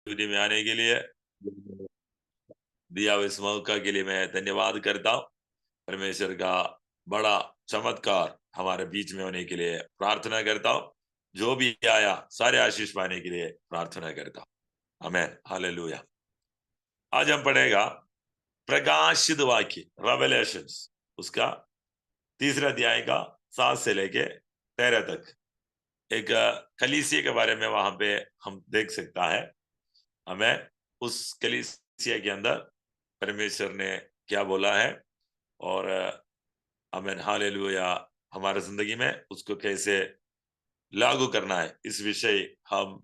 Studio में आने के लिए दिया हुए इस मौका के लिए मैं धन्यवाद करता हूँ। परमेश्वर का बड़ा चमत्कार हमारे बीच में होने के लिए प्रार्थना करता हूँ। जो भी आया सारे आशीष पाने के लिए प्रार्थना करता हूँ। आमेन, हालेलुया। आज हम पढ़ेगा प्रकाशित वाक्य, रेवलेशंस, उसका तीसरा अध्याय का 7 से लेके 13 तक एक कलीसिया के बारे में वहां पे हम देख सकता है। हमें उस कलीसिया के अंदर परमेश्वर ने क्या बोला है और आमेन, हालेलुया, हमारे जिंदगी में उसको कैसे लागू करना है, इस विषय हम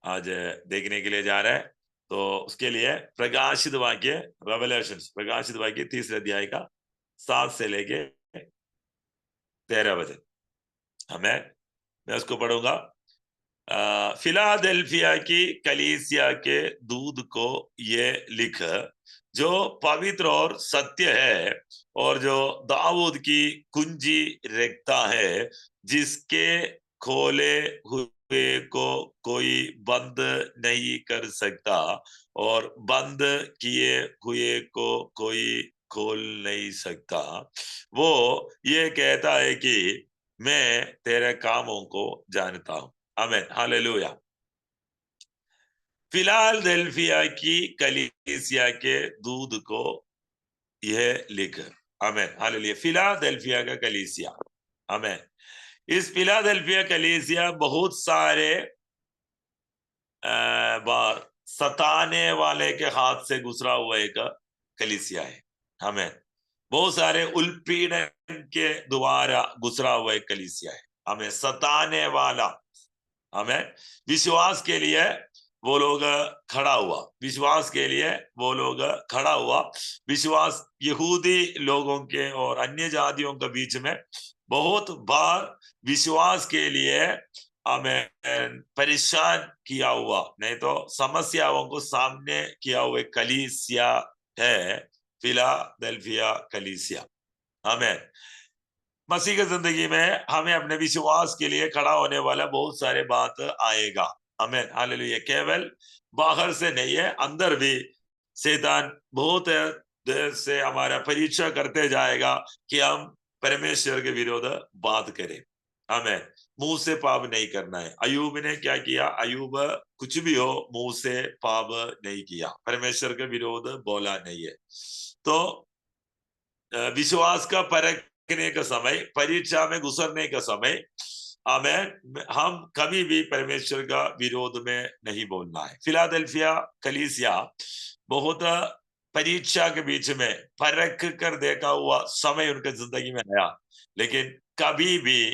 आज देखने के लिए जा रहे हैं। तो उसके लिए प्रकाशित वाक्य, रेवलेशंस, प्रकाशित वाक्य तीसरे अध्याय का 7 से लेके 13 बजे हमें, मैं उसको पढ़ूंगा। फिलाडेल्फिया की कलीसिया के दूत को ये लिख, जो पवित्र और सत्य है और जो दाऊद की कुंजी रखता है, जिसके खोले हुए को कोई बंद नहीं कर सकता और बंद किए हुए को कोई खोल नहीं सकता। वो ये कहता है कि मैं तेरे कामों को जानता हूं। आमेन, हालेलुया। फिलाडेल्फिया की कलीसिया के दूत को यह लिख। आमेन, हालेलुया। फिलाडेल्फिया का कलीसिया, आमेन। इस फिलाडेल्फिया कलीसिया बहुत सारे बार सताने वाले के हाथ से गुजरा हुआ एक कलीसिया है। हमें बहुत सारे उत्पीड़न के द्वारा गुजरा हुआ एक कलीसिया है। हमें सताने वाला, हमें विश्वास के लिए वो लोग खड़ा हुआ, विश्वास के लिए वो लोग खड़ा हुआ। विश्वास यहूदी लोगों के और अन्य जातियों के बीच में बहुत बार विश्वास के लिए हमें परेशान किया हुआ, नहीं तो समस्याओं को सामने किया हुआ कलीसिया है फिलाडेल्फिया कलीसिया। हमें मसीह की जिंदगी में हमें अपने विश्वास के लिए खड़ा होने वाला बहुत सारे बात आएगा। हमें हालेलुया, केवल बाहर से नहीं है, अंदर भी शैतान बहुत देर से हमारा परीक्षा करते जाएगा कि हम परमेश्वर के विरोध बात करें। हमें मुंह से पाप नहीं करना है। अयूब ने क्या किया? अयूब कुछ भी हो मुंह से पाप नहीं किया, परमेश्वर के विरोध बोला नहीं है। तो विश्वास का परखने का समय, परीक्षा में गुजरने का समय, हमें हम कभी भी परमेश्वर का विरोध में नहीं बोलना है। फिलाडेल्फिया कलीसिया बहुत परीक्षा के बीच में परख कर देखा हुआ समय उनके जिंदगी में आया, लेकिन कभी भी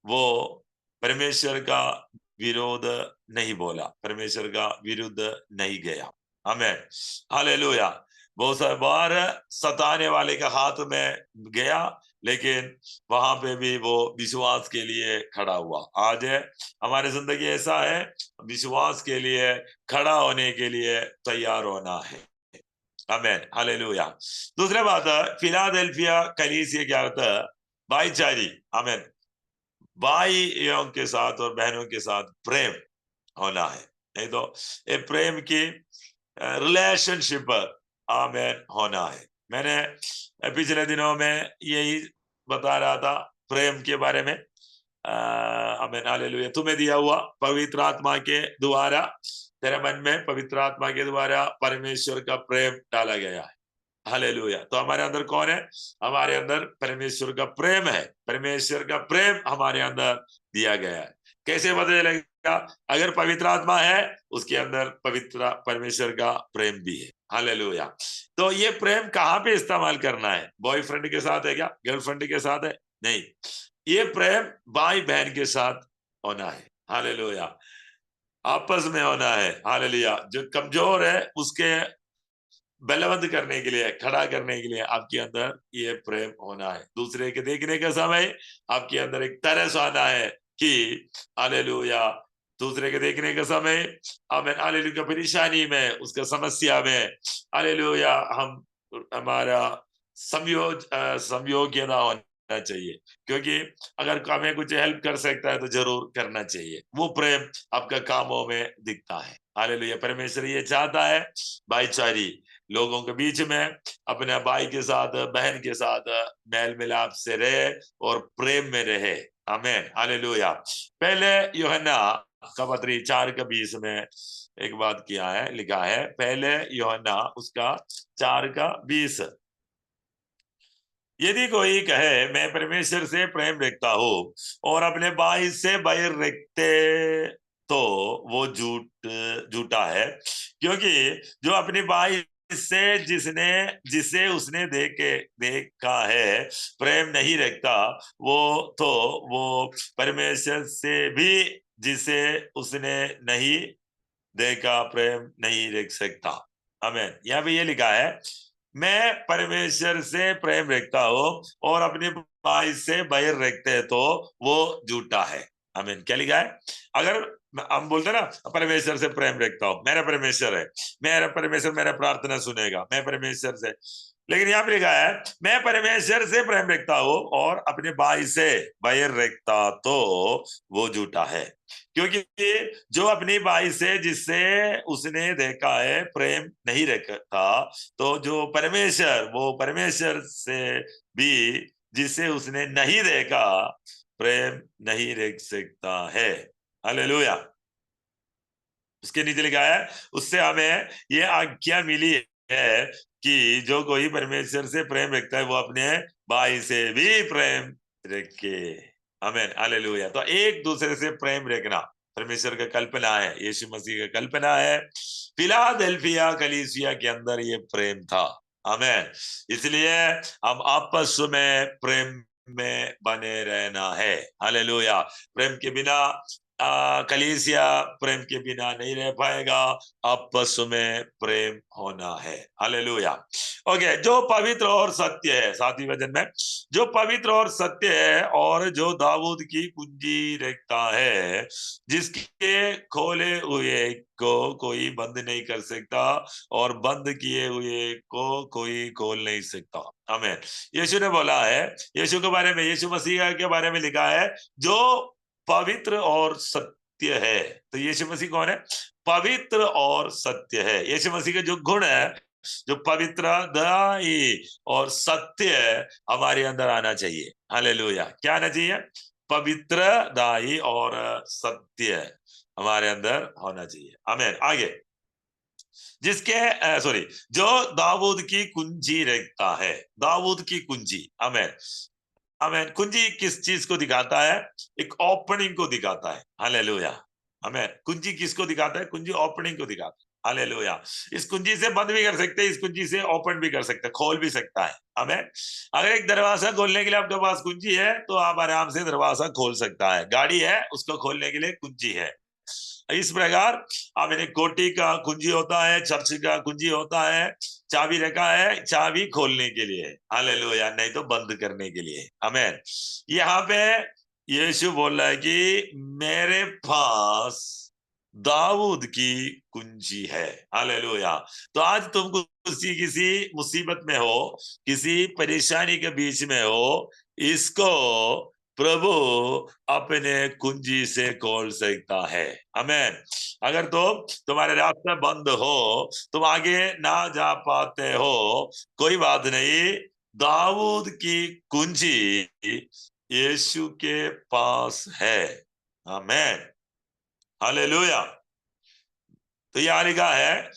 वो परमेश्वर का विरोध नहीं बोला, परमेश्वर का विरुद्ध नहीं गया। हमें हालेलुया। बहुत सारे बार सताने वाले का हाथ में गया, लेकिन वहां पे भी वो विश्वास के लिए खड़ा हुआ। आज हमारी जिंदगी ऐसा है, विश्वास के लिए खड़ा होने के लिए तैयार होना है। आमेन, हालेलुया। दूसरी बात, फिलाडेल्फिया कलीसिया क्या होता है? भाईचारी। आमेन, भाइयों के साथ और बहनों के साथ प्रेम होना है, नहीं तो ये प्रेम की रिलेशनशिप आमेन होना है। मैंने पिछले दिनों में यही बता रहा था प्रेम के बारे में। आमेन, हालेलुया। तुम्हें दिया हुआ पवित्र आत्मा के द्वारा, तेरे मन में पवित्र आत्मा के द्वारा परमेश्वर का प्रेम डाला गया है। हालेलुया। तो हमारे अंदर कौन है? हमारे अंदर परमेश्वर का प्रेम है। परमेश्वर का प्रेम हमारे अंदर दिया गया है। कैसे पता चलेगा? अगर पवित्र आत्मा है, उसके अंदर पवित्र परमेश्वर का प्रेम भी है। हालेलुया। तो ये प्रेम कहाँ पे इस्तेमाल करना है? बॉयफ्रेंड के साथ है क्या? गर्लफ्रेंड के साथ है? नहीं, ये प्रेम भाई बहन के साथ होना है। हालेलुया, आपस में होना है। हालेलुया। जो कमजोर है उसके बलवंत करने के लिए, खड़ा करने के लिए आपके अंदर ये प्रेम होना है। दूसरे के देखने का समय आपके अंदर एक तरस आना है कि हालेलुया, दूसरे के देखने का समय, आमेन, हालेलुया, परेशानी में, उसका समस्या में, हालेलुया, हम हमारा समयोग्यता होना चाहिए, क्योंकि अगर हमें कुछ हेल्प कर सकता है तो जरूर करना चाहिए। वो प्रेम आपका कामों में दिखता है। हालेलुया। परमेश्वर ये चाहता है भाईचारी लोगों के बीच में, अपने भाई के साथ, बहन के साथ मेल मिलाप से रहे और प्रेम में रहे। आमीन, हालेलुया। पहले यूहन्ना का पत्री 4:20 में एक बात किया है, लिखा है, पहले यूहन्ना उसका 4:20, यदि कोई कहे मैं परमेश्वर से प्रेम रखता हूं और अपने भाई से बैर रखते तो वो झूठा है, क्योंकि जो अपने भाई से जिसे उसने देखा है प्रेम नहीं रखता, वो परमेश्वर से भी जिसे उसने नहीं देखा प्रेम नहीं रख सकता। आमीन। यहाँ पे ये लिखा है, मैं परमेश्वर से प्रेम रखता हूं और अपने भाई से बैर रखते हैं तो वो झूठा है। आमीन। क्या लिखा है? अगर हम बोलते ना परमेश्वर से प्रेम रखता हूं, मेरा परमेश्वर है, मेरा परमेश्वर मेरा प्रार्थना सुनेगा, मैं परमेश्वर से, लेकिन यहाँ पे लिखा है मैं परमेश्वर से प्रेम रखता हूं और अपने भाई से बैर रखता तो वो झूठा है, क्योंकि जो अपनी भाई से जिससे उसने देखा है प्रेम नहीं रखता, तो जो परमेश्वर से भी जिसे उसने नहीं देखा प्रेम नहीं रख सकता है। हालेलुया। उसके नीचे लिखा है, उससे हमें ये आज्ञा मिली है कि जो कोई परमेश्वर से प्रेम रखता है वो अपने भाई से भी प्रेम रखे। आमीन, हालेलुया। तो एक दूसरे से प्रेम रखना परमेश्वर का कल्पना है, यीशु मसीह का कल्पना है। फिलाडेल्फिया कलीसिया के अंदर ये प्रेम था। आमीन। इसलिए हम आपस में प्रेम में बने रहना है। हालेलुया। प्रेम के बिना कलीसिया प्रेम के बिना नहीं रह पाएगा, आपस में प्रेम होना है। हालेलुया। ओके, जो पवित्र और सत्य है, 7वीं वचन में, जो पवित्र और सत्य है और जो दाऊद की कुंजी रखता है, जिसके खोले हुए को कोई बंद नहीं कर सकता और बंद किए हुए को कोई खोल नहीं सकता। आमीन। यीशु ने बोला है, यीशु के बारे में, यीशु मसीह के बारे में लिखा है, जो पवित्र और सत्य है। तो यीशु मसीह कौन है? पवित्र और सत्य है। यीशु मसीह का जो गुण है, जो पवित्र, दयाई और सत्य हमारे अंदर आना चाहिए। हालेलुया। क्या आना चाहिए? पवित्र, दयाई और सत्य हमारे अंदर होना चाहिए। आमीन। आगे, सॉरी, जो दाऊद की कुंजी रखता है, दाऊद की कुंजी। आमीन। आमीन। कुंजी किस चीज को दिखाता है? एक ओपनिंग को दिखाता है। हालेलुया। आमीन। कुंजी किसको दिखाता है? कुंजी ओपनिंग को दिखाता है। हालेलुया। इस कुंजी से बंद भी कर सकते हैं, इस कुंजी से ओपन भी कर सकते हैं, खोल भी सकता है। आमीन। अगर एक दरवाजा खोलने के लिए आपके पास कुंजी है तो आप आराम से दरवाजा खोल सकता है। गाड़ी है, उसको खोलने के लिए कुंजी है। इस प्रकार आमीन, कोठी का कुंजी होता है, चर्च का कुंजी होता है, चाबी रखा है चाबी खोलने के लिए, हालेलुया, नहीं तो बंद करने के लिए। आमीन। यहाँ पे यीशु बोल रहा है कि मेरे पास दाऊद की कुंजी है। हालेलुया। तो आज तुम किसी मुसीबत में हो, किसी परेशानी के बीच में हो, इसको प्रभु अपने कुंजी से खोल सकता है। आमीन। अगर तुम्हारे रास्ते बंद हो, तुम आगे ना जा पाते हो, कोई बात नहीं, दाऊद की कुंजी यीशु के पास है। आमीन, हालेलुया। तो यह लिखा है,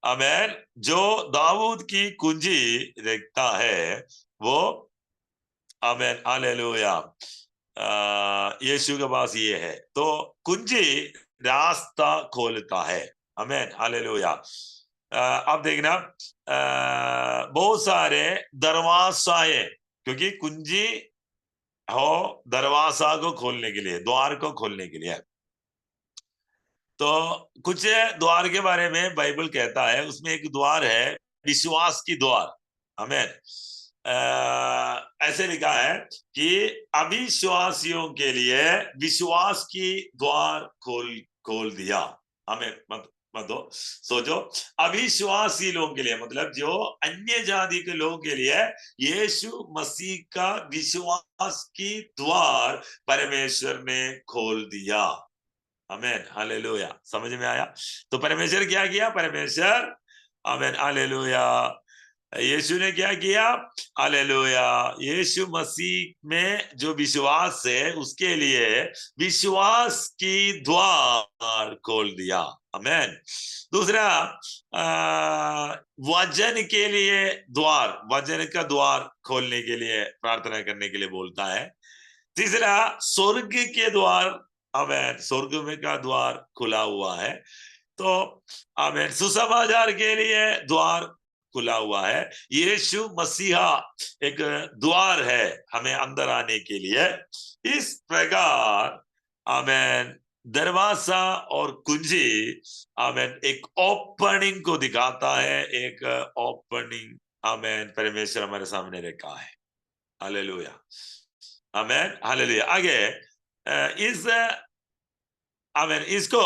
आमीन, जो दाऊद की कुंजी रखता है वो, आमीन, हालेलुया, यीशु के पास ये है। तो कुंजी रास्ता खोलता है। आमीन, हालेलुया। अब देखना, बहुत सारे दरवाजे, क्योंकि कुंजी हो दरवाजा को खोलने के लिए, द्वार को खोलने के लिए। तो कुछ द्वार के बारे में बाइबल कहता है, उसमें एक द्वार है विश्वास की द्वार। हमें ऐसे लिखा है कि अविश्वासियों के लिए विश्वास की द्वार खोल खोल दिया। हमें मत दो, सोचो, अविश्वासी लोगों के लिए मतलब जो अन्य जाति के लोगों के लिए यीशु मसीह का विश्वास की द्वार परमेश्वर ने खोल दिया। आमेन, हालेलुया। समझ में आया? तो परमेश्वर क्या किया? परमेश्वर, आमेन, हालेलुया। यीशु ने क्या किया? हालेलुया। यीशु मसीह में जो विश्वास है उसके लिए विश्वास की द्वार खोल दिया। आमेन। दूसरा, वचन के लिए द्वार, वचन का द्वार खोलने के लिए प्रार्थना करने के लिए बोलता है। तीसरा, स्वर्ग के द्वार, आमेन, स्वर्ग में का द्वार खुला हुआ है। तो आमेन, सुसमाचार के लिए द्वार खुला हुआ है। यीशु मसीहा एक द्वार है हमें अंदर आने के लिए। इस प्रकार, आमेन, दरवाजा और कुंजी, आमेन, एक ओपनिंग को दिखाता है। एक ओपनिंग, आमेन, परमेश्वर हमारे सामने रखा है। हालेलुया, आमेन, हालेलुया। आगे इस, आमेन, इसको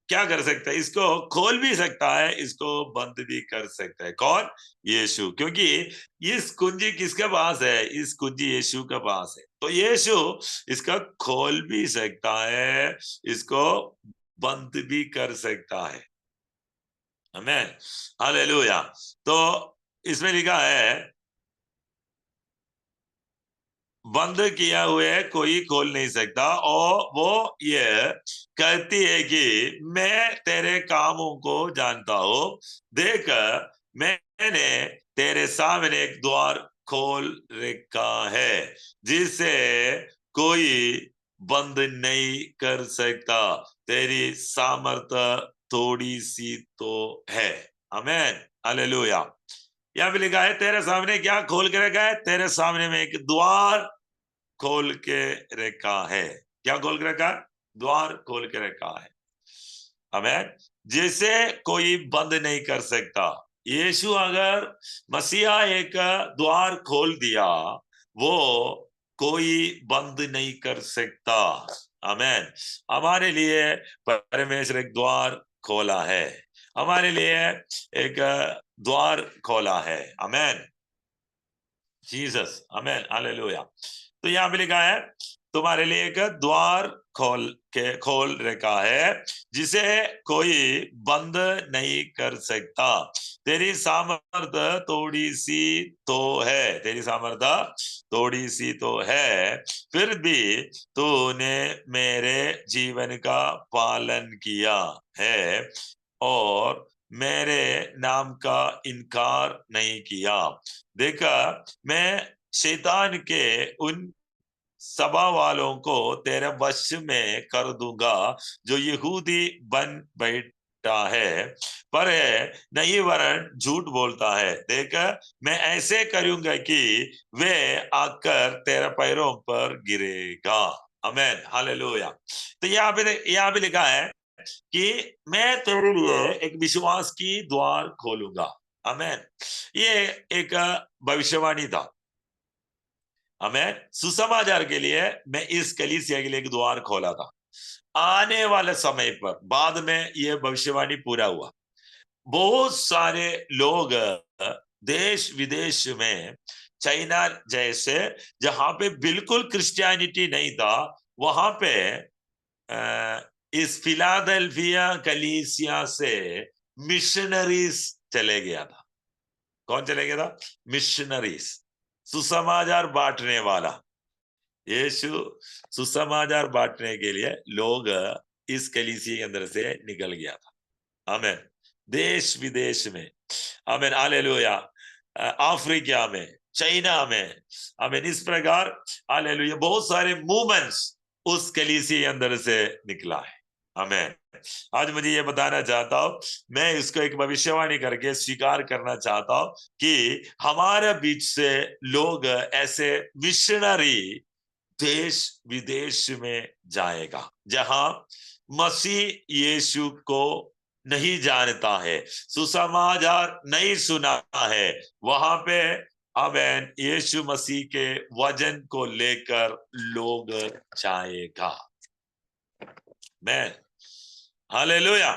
क्या कर सकता है? इसको खोल भी सकता है, इसको बंद भी कर सकता है। कौन? यीशु। क्योंकि इस कुंजी किसके पास है? इस कुंजी यीशु के पास है। तो यीशु इसका खोल भी सकता है, इसको बंद भी कर सकता है। आमेन, हालेलुया। तो इसमें लिखा है, बंद किया हुए कोई खोल नहीं सकता। और वो ये कहती है कि मैं तेरे कामों को जानता हूं, देख मैंने तेरे सामने एक द्वार खोल रखा है जिसे कोई बंद नहीं कर सकता। तेरी सामर्थ्य थोड़ी सी तो है। आमेन, हालेलुया। यहाँ पे लिखा है तेरे सामने क्या खोल के रखा है? तेरे सामने में एक द्वार खोल के रखा है। क्या खोल के रखा है? द्वार खोल के रखा है। आमेन। जिसे कोई बंद नहीं कर सकता। यीशु अगर मसीहा एक द्वार खोल दिया, वो कोई बंद नहीं कर सकता। आमेन। हमारे लिए परमेश्वर एक द्वार खोला है, हमारे लिए एक द्वार खोला है। आमेन, जीसस, आमेन, हालेलुया। तो यहाँ पे लिखा है तुम्हारे लिए एक द्वार खोल रखा है जिसे कोई बंद नहीं कर सकता। तेरी सामर्थ्य थोड़ी सी तो है, तेरी सामर्थ्य थोड़ी सी तो है, फिर भी तूने मेरे जीवन का पालन किया है और मेरे नाम का इनकार नहीं किया। देखा, मैं शैतान के उन सभा वालों को तेरे वश में कर दूंगा जो यहूदी बन बैठा है, पर है नहीं वरन झूठ बोलता है। देख, मैं ऐसे करूंगा कि वे आकर तेरे पैरों पर गिरेगा। आमेन, हालेलुया। तो यहाँ पे लिखा है कि मैं तेरे लिए एक विश्वास की द्वार खोलूंगा। आमेन। ये एक भविष्यवाणी था। आमेन। सुसमाचार के लिए मैं इस कलीसिया के लिए एक द्वार खोला था। आने वाले समय पर बाद में यह भविष्यवाणी पूरा हुआ। बहुत सारे लोग देश विदेश में, चाइना जैसे जहां पे बिल्कुल क्रिश्चियनिटी नहीं था, वहां पे इस फिलाडेल्फिया कलीसिया से मिशनरीज चले गया था। कौन चले गया था? मिशनरीज, सुसमाचार बांटने वाला। यीशु सुसमाचार बांटने के लिए लोग इस कलीसिया के अंदर से निकल गया था। आमेन। देश विदेश में, आमेन, हालेलुया, अफ्रीका में, चाइना में, आमेन, इस प्रकार, हालेलुया, बहुत सारे मूवमेंट्स उस कलीसिया के अंदर से निकला है। आमेन। आज मुझे ये बताना चाहता हूं, मैं इसको एक भविष्यवाणी करके स्वीकार करना चाहता हूं कि हमारे बीच से लोग ऐसे मिशनरी देश विदेश में जाएगा जहां मसीह यीशु को नहीं जानता है, सुसमाचार नहीं सुना है, वहां पे आमेन यीशु मसीह के वचन को लेकर लोग जाएगा। मैं, हालेलुया।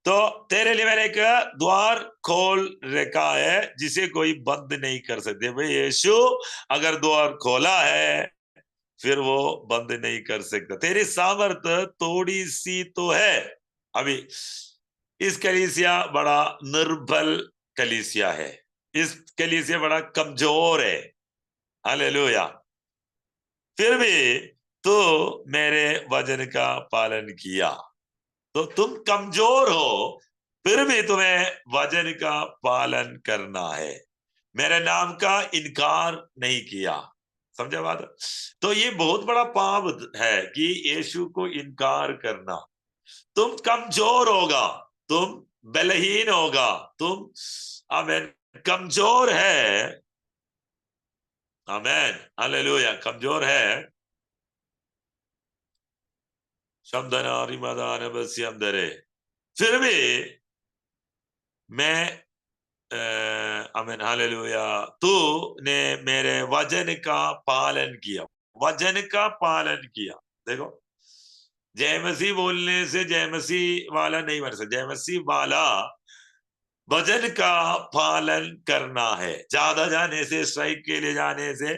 तो तेरे लिए मैंने एक द्वार खोल रखा है जिसे कोई बंद नहीं कर सकते। भाई यीशु अगर द्वार खोला है फिर वो बंद नहीं कर सकता। तेरी सामर्थ थोड़ी सी तो है। अभी इस कलीसिया बड़ा निर्बल कलीसिया है, इस कलीसिया बड़ा कमजोर है। हालेलुया। फिर भी तो मेरे वचन का पालन किया। तो तुम कमजोर हो, फिर भी तुम्हें वचन का पालन करना है, मेरे नाम का इनकार नहीं किया। समझा बात? तो ये बहुत बड़ा पाप है कि यीशु को इनकार करना। तुम कमजोर होगा, तुम बलहीन होगा, तुम आमेन कमजोर है। आमेन हालेलुया, कमजोर है। शब्दनारी मदान बस्यम दरे। फिर भी मैं आमीन हालेलुया, तू ने मेरे वचन का पालन किया, वचन का पालन किया। देखो, जय मसीह बोलने से जय मसीह वाला नहीं बन सकता। जय मसीह वाला वचन का पालन करना है। ज्यादा जाने से, स्ट्राइक के लिए जाने से,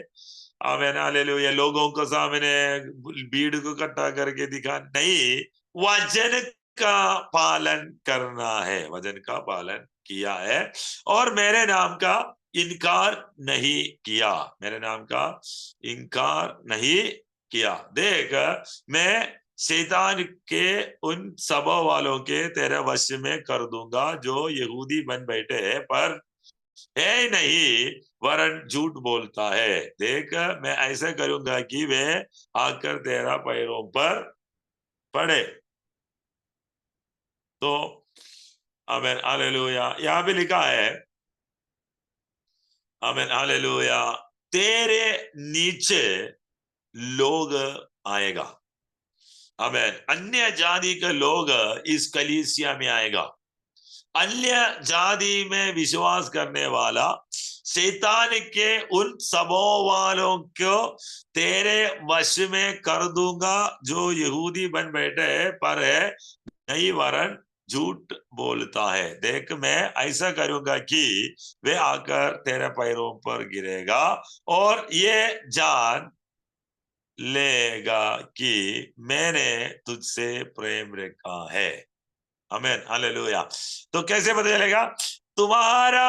आमीन हालेलुया, लोगों को सामने भीड़ को इकट्ठा करके दिखा नहीं, वचन का पालन करना है। वचन का पालन किया है और मेरे नाम का इनकार नहीं किया, मेरे नाम का इनकार नहीं किया। देख, मैं शैतान के उन सभा वालों के तेरे वश में कर दूंगा जो यहूदी बन बैठे हैं पर है ही नहीं, वरन झूठ बोलता है। देख, मैं ऐसा करूंगा कि वे आकर तेरा पैरों पर पड़े। तो आमीन हालेलुया, यहां भी लिखा है आमीन हालेलुया, तेरे नीचे लोग आएगा। आमीन, अन्य जाति के लोग इस कलीसिया में आएगा। अन्य जाति में विश्वास करने वाला शैतान के उन सबों वालों को तेरे वश में कर दूंगा जो यहूदी बन बैठे है पर है नहीं, वरन झूठ बोलता है। देख, मैं ऐसा करूंगा कि वे आकर तेरे पैरों पर गिरेगा और ये जान लेगा कि मैंने तुझसे प्रेम रखा है। आमीन हालेलुया। तो कैसे पता चलेगा? तुम्हारा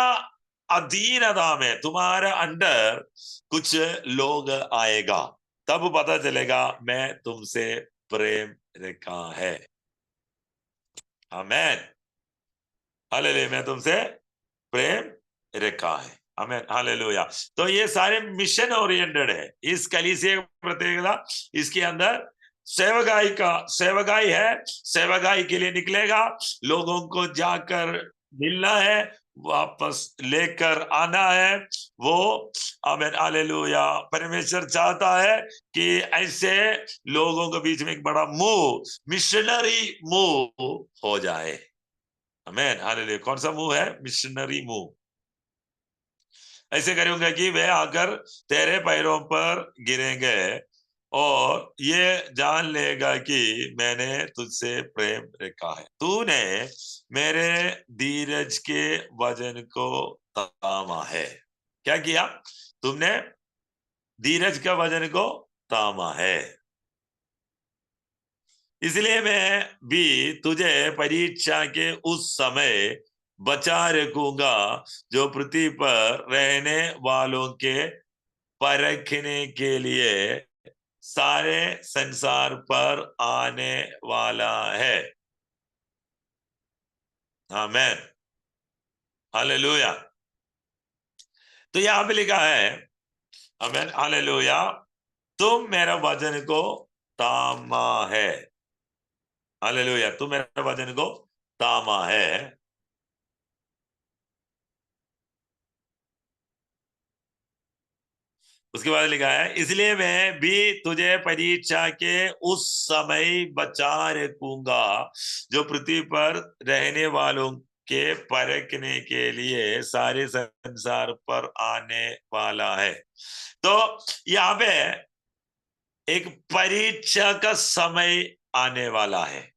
अधीनता में, तुम्हारा अंडर कुछ लोग आएगा, तब पता चलेगा मैं तुमसे प्रेम रखा है। आमीन हालेलुया, मैं तुमसे प्रेम रखा है। आमीन हालेलुया। तो ये सारे मिशन ओरिएंटेड है। इस कलीसिया का प्रत्येकता, इसके अंदर सेवगाई है, सेवगाई के लिए निकलेगा, लोगों को जाकर मिलना है, वापस लेकर आना है। वो आमीन हालेलुया, परमेश्वर चाहता है कि ऐसे लोगों के बीच में एक बड़ा मूव, मिशनरी मूव हो जाए। आमीन हालेलुया। कौन सा मुंह है? मिशनरी मुंह। ऐसे करूंगा कि वे आकर तेरे पैरों पर गिरेंगे और ये जान लेगा कि मैंने तुझसे प्रेम रखा है। तूने मेरे धीरज के वजन को थामा है। क्या किया तुमने? धीरज का वजन को थामा है। इसलिए मैं भी तुझे परीक्षा के उस समय बचा रखूंगा जो पृथ्वी पर रहने वालों के परखने के लिए सारे संसार पर आने वाला है। आमीन हालेलुया। तो यहां पे लिखा है आमीन हालेलुया, तुम मेरा वचन को तामा है। हालेलुया, तुम मेरा वचन को तामा है। उसके बाद लिखा है, इसलिए मैं भी तुझे परीक्षा के उस समय बचा रखूंगा जो पृथ्वी पर रहने वालों के परखने के लिए सारे संसार पर आने वाला है। तो यहाँ पे एक परीक्षा का समय आने वाला है,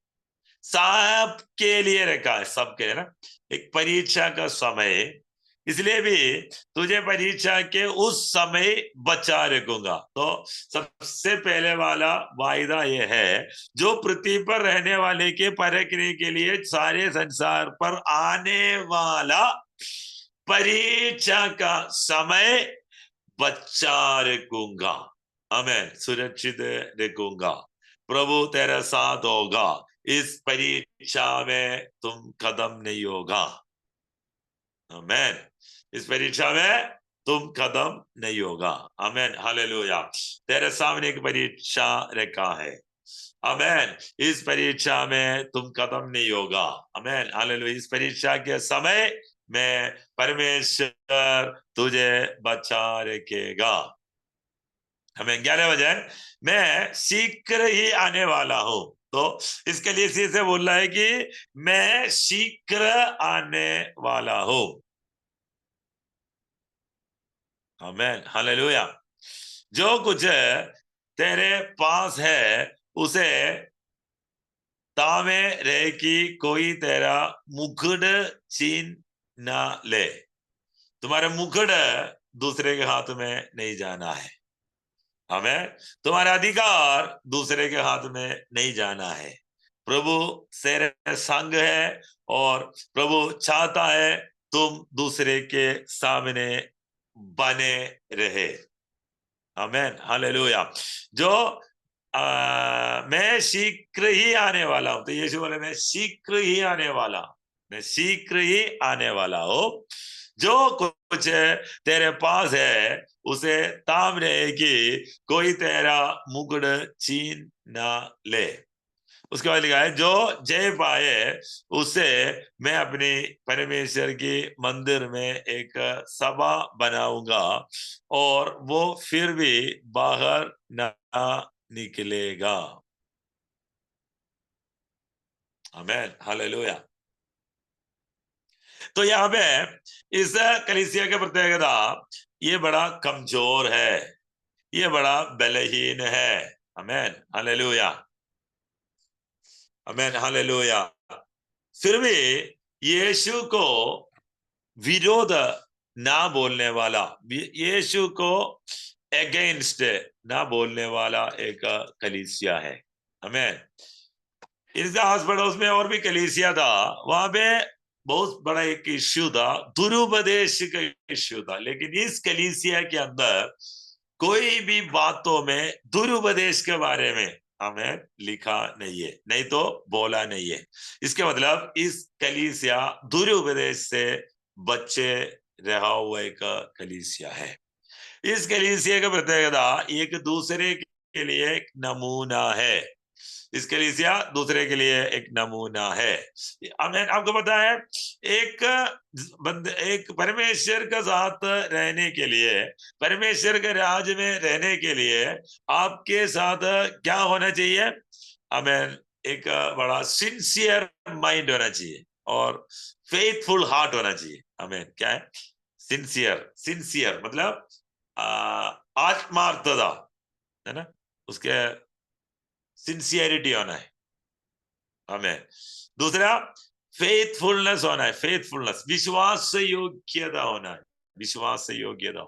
सबके लिए रखा है, सबके लिए ना, एक परीक्षा का समय इसलिए भी तुझे परीक्षा के उस समय बचा रखूंगा। तो सबसे पहले वाला वायदा ये है, जो पृथ्वी पर रहने वाले के परखने के लिए सारे संसार पर आने वाला परीक्षा का समय बचा रखूंगा। आमेन, सुरक्षित रखूंगा। प्रभु तेरा साथ होगा, इस परीक्षा में तुम कदम नहीं होगा। आमेन, इस परीक्षा में तुम कदम नहीं होगा। आमेन, हालेलुया। तेरे सामने एक परीक्षा रखा है। आमेन, इस परीक्षा में तुम कदम नहीं होगा। आमेन, हालेलुया। इस परीक्षा के समय में परमेश्वर तुझे बचा रखेगा। हमें 11 बजे मैं शीघ्र ही आने वाला हूं। तो इसके लिए इसी से बोल रहा है कि मैं शीघ्र आने वाला हूं। आमेन, हालेलुया। जो कुछ तेरे पास है उसे तामे रहे कि कोई तेरा मुकुट छीन ना ले। तुम्हारे मुकुट दूसरे के हाथ में नहीं जाना है। हमें तुम्हारा अधिकार दूसरे के हाथ में नहीं जाना है। प्रभु तेरे संग है और प्रभु चाहता है तुम दूसरे के सामने बने रहे। आमेन, हालेलुया। जो मैं शीघ्र ही आने वाला हूं। तो यीशु बोले मैं शीघ्र ही आने वाला, मैं शीघ्र ही आने वाला हूं। जो कुछ तेरे पास है उसे ताम रहे कि कोई तेरा मुकुट छीन ना ले। उसके बाद लिखा है, जो जय पाए उसे मैं अपनी परमेश्वर की मंदिर में एक सभा बनाऊंगा और वो फिर भी बाहर ना निकलेगा। आमेन, हालेलुया। तो यहाँ पे इस कलीसिया के प्रत्येकता, ये बड़ा कमजोर है, ये बड़ा बलहीन है। आमेन, हालेलुया। आमेन, हालेलुया। फिर भी यीशु को विरोध ना बोलने वाला, यीशु को अगेंस्ट ना बोलने वाला एक कलीसिया है। हमें इसके आस पड़ोस में और भी कलीसिया था, वहां पे बहुत बड़ा एक इश्यू था, दुरुपदेश का इश्यू था। लेकिन इस कलीसिया के अंदर कोई भी बातों में दुरुपदेश के बारे में हमें लिखा नहीं है, नहीं तो बोला नहीं है। इसके मतलब इस कलीसिया दुरुपदेश से बच्चे रहा हुआ एक कलीसिया है। इस कलीसिया का प्रत्येकता एक दूसरे के लिए एक नमूना है। इस कलीसिया दूसरे के लिए एक नमूना है। हमें आपको पता है, एक एक परमेश्वर का साथ रहने के लिए, परमेश्वर के राज में रहने के लिए आपके साथ क्या होना चाहिए? हमें एक बड़ा सिंसियर माइंड होना चाहिए और फेथफुल हार्ट होना चाहिए। हमें क्या है? सिंसियर, सिंसियर मतलब आत्मार्थता है ना, उसके सिंसियरिटी होना है हमें। दूसरा फेथफुलनेस होना है, फेथफुलनेस विश्वास से योग्यता होना है, विश्वास से योग्यता।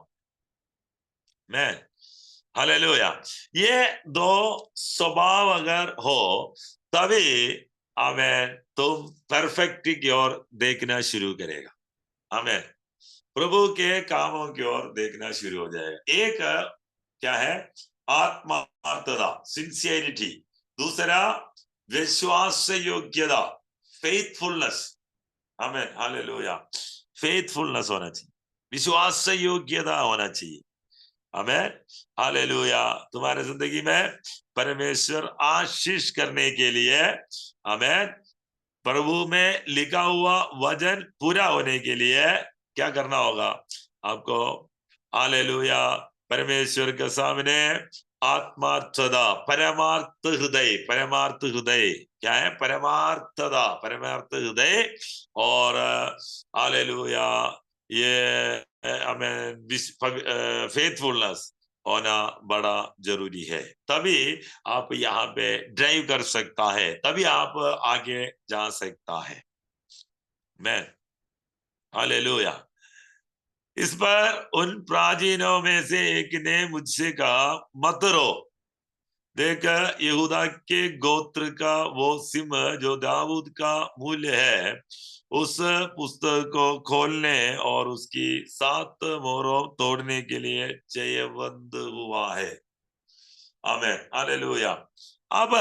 मैं हालेलुया। ये दो स्वभाव अगर हो तभी हमें तुम परफेक्ट की ओर देखना शुरू करेगा। हमें प्रभु के कामों की ओर देखना शुरू हो जाएगा। एक क्या है? आत्मार्थता, सिंसियरिटी। दूसरा विश्वास से योग्यता, फेथफुलनेस। हमें हालेलुया, फेथफुलनेस होना चाहिए, विश्वास से योग्यता होना चाहिए। हमें हालेलुया। तुम्हारे जिंदगी में परमेश्वर आशीष करने के लिए, हमें प्रभु में लिखा हुआ वचन पूरा होने के लिए क्या करना होगा? आपको हालेलुया परमेश्वर के सामने आत्मार्थता, परमार्थ हृदय, परमार्थ हृदय क्या है? परमार्थता, परमार्थ हृदय। और हालेलुया ये हमें फेथफुलनेस होना बड़ा जरूरी है। तभी आप यहाँ पे ड्राइव कर सकता है, तभी आप आगे जा सकता है। मैं हालेलुया। इस पर उन प्राचीनों में से एक ने मुझसे कहा, मत रो, देख यहूदा के गोत्र का वो सिंह जो दाऊद का मूल्य है, उस पुस्तक को खोलने और उसकी 7 मोहरों तोड़ने के लिए जयवंत हुआ है। आमीन, हालेलुया। अब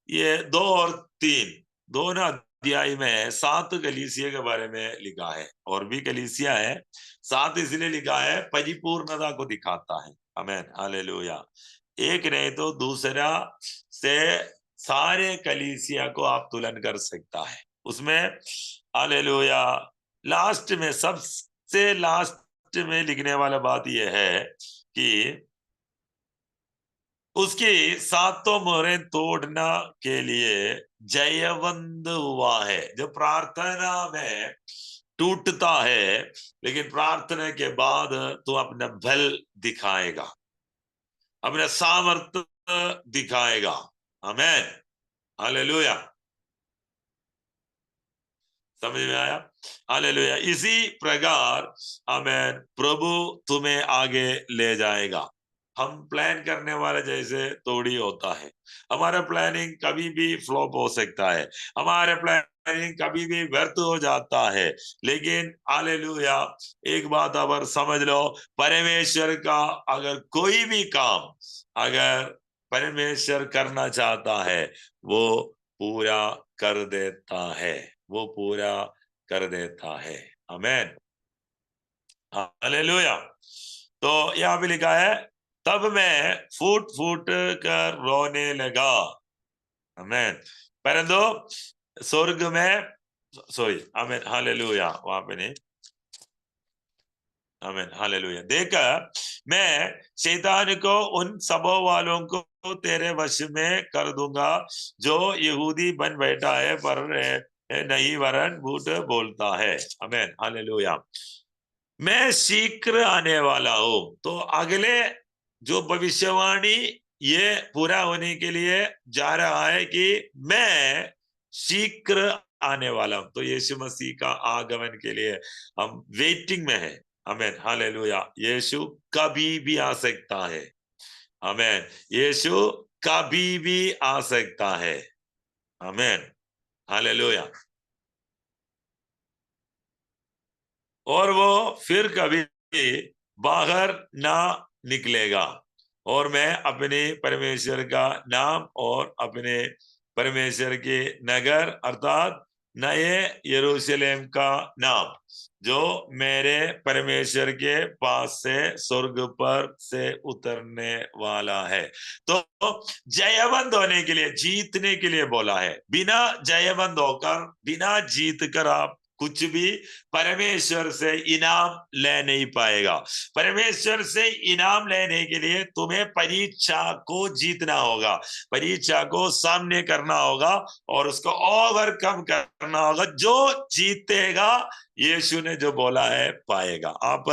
ये 2 और 3 दोनों अध्याय में 7 कलीसिया के बारे में लिखा है, और भी कलीसिया है। 7 इसलिए लिखा है, परिपूर्णता को दिखाता है। आमीन, हालेलुया। एक नहीं तो दूसरा से सारे कलीसिया को आप तुलन कर सकता है उसमें। हालेलुया। लास्ट में, सबसे लास्ट में लिखने वाला बात यह है कि उसकी 7 मोहरें तोड़ना के लिए जयवंत हुआ है। जो प्रार्थना में टूटता है, लेकिन प्रार्थना के बाद तू अपना बल दिखाएगा, अपना सामर्थ्य दिखाएगा। आमीन, हालेलुया। समझ में आया? हालेलुया। इसी प्रकार आमीन, प्रभु तुम्हें आगे ले जाएगा। हम प्लान करने वाले जैसे थोड़ी होता है। हमारा प्लानिंग कभी भी फ्लॉप हो सकता है, हमारा प्लानिंग कभी भी व्यर्थ हो जाता है। लेकिन हालेलुया, एक बात अगर समझ लो, परमेश्वर का अगर कोई भी काम अगर परमेश्वर करना चाहता है, वो पूरा कर देता है, वो पूरा कर देता है। आमीन, हालेलुया। तो यहाँ पे लिखा है, तब मैं फूट फूट कर रोने लगा। आमीन। परंतु स्वर्ग में, सॉरी, आमीन, हालेलुया, वहां पे नहीं, आमीन, हालेलुया। देखा, मैं शैतान को उन सबों वालों को तेरे वश में कर दूंगा जो यहूदी बन बैठा है पर नहीं वरन झूठ बोलता है। आमीन, हालेलुया। मैं शीघ्र आने वाला हूं। तो अगले जो भविष्यवाणी ये पूरा होने के लिए जा रहा है कि मैं शीघ्र आने वाला हूं। तो यीशु मसीह का आगमन के लिए हम वेटिंग में है। आमीन, हालेलुया। यीशु कभी भी आ सकता है। आमीन, यीशु कभी भी आ सकता है। आमीन, हालेलुया। और वो फिर कभी बाहर ना निकलेगा। और मैं अपने परमेश्वर का नाम और अपने परमेश्वर के नगर अर्थात नए यरूशलेम का नाम, जो मेरे परमेश्वर के पास से स्वर्ग पर से उतरने वाला है। तो जयवंत होने के लिए, जीतने के लिए बोला है। बिना जयवंत होकर, बिना जीत कर आप कुछ भी परमेश्वर से इनाम ले नहीं पाएगा। परमेश्वर से इनाम लेने के लिए तुम्हें परीक्षा को जीतना होगा, परीक्षा को सामने करना होगा और उसको ओवरकम करना होगा। जो जीतेगा, यीशु ने जो बोला है पाएगा। आप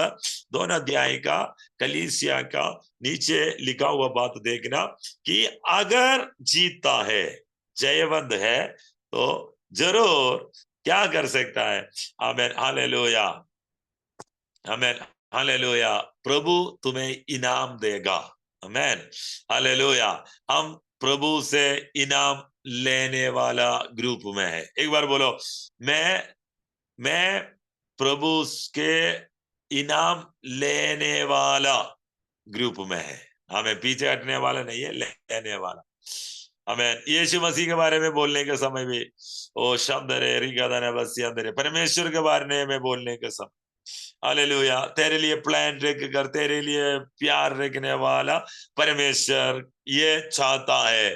दोनों अध्याय का कलीसिया का नीचे लिखा हुआ बात देखना कि अगर जीता है, जयवंत है, तो जरूर क्या कर सकता है। आमीन, हालेलुया, आमीन, हालेलुया। प्रभु तुम्हें इनाम देगा। आमीन, हालेलुया। हम प्रभु से इनाम लेने वाला ग्रुप में है। एक बार बोलो, मैं प्रभु के इनाम लेने वाला ग्रुप में है। हमें पीछे हटने वाला नहीं है, लेने वाला। हमें यीशु मसीह के बारे में बोलने के समय भी ओ शब्द रे रिगादाना बसिया अंदर परमेश्वर के बारे में बोलने के समय, हालेलुया, तेरे लिए प्लान रख कर, तेरे लिए प्यार रखने वाला परमेश्वर ये चाहता है।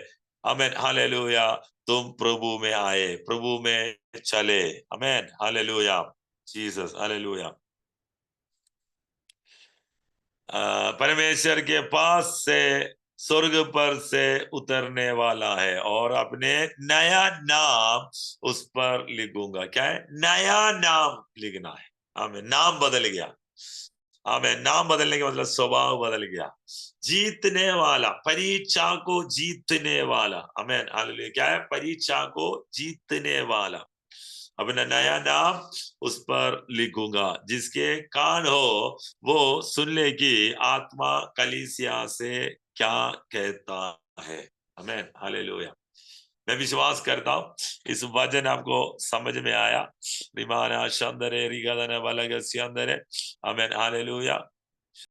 आमीन, हालेलुया, तुम प्रभु में आए, प्रभु में चले। आमीन, हालेलुया, जीसस, हालेलुया। परमेश्वर के पास से स्वर्ग पर से उतरने वाला है और अपने नया नाम उस पर लिखूंगा। क्या है? नया नाम लिखना है। हमें नाम बदल गया। हमें नाम बदलने का मतलब स्वभाव बदल गया। जीतने वाला, परीक्षा को जीतने वाला। हमें हालेलुया। क्या है? परीक्षा को जीतने वाला। अपना नया नाम उस पर लिखूंगा। जिसके कान हो वो सुन ले कि आत्मा कलीसिया से क्या कहता है। आमीन, हालेलुया। मैं विश्वास करता हूँ इस वचन आपको समझ में आया। रिमाना शंदरे रिगदने वाला गस्यंदरे। आमीन, हालेलुया।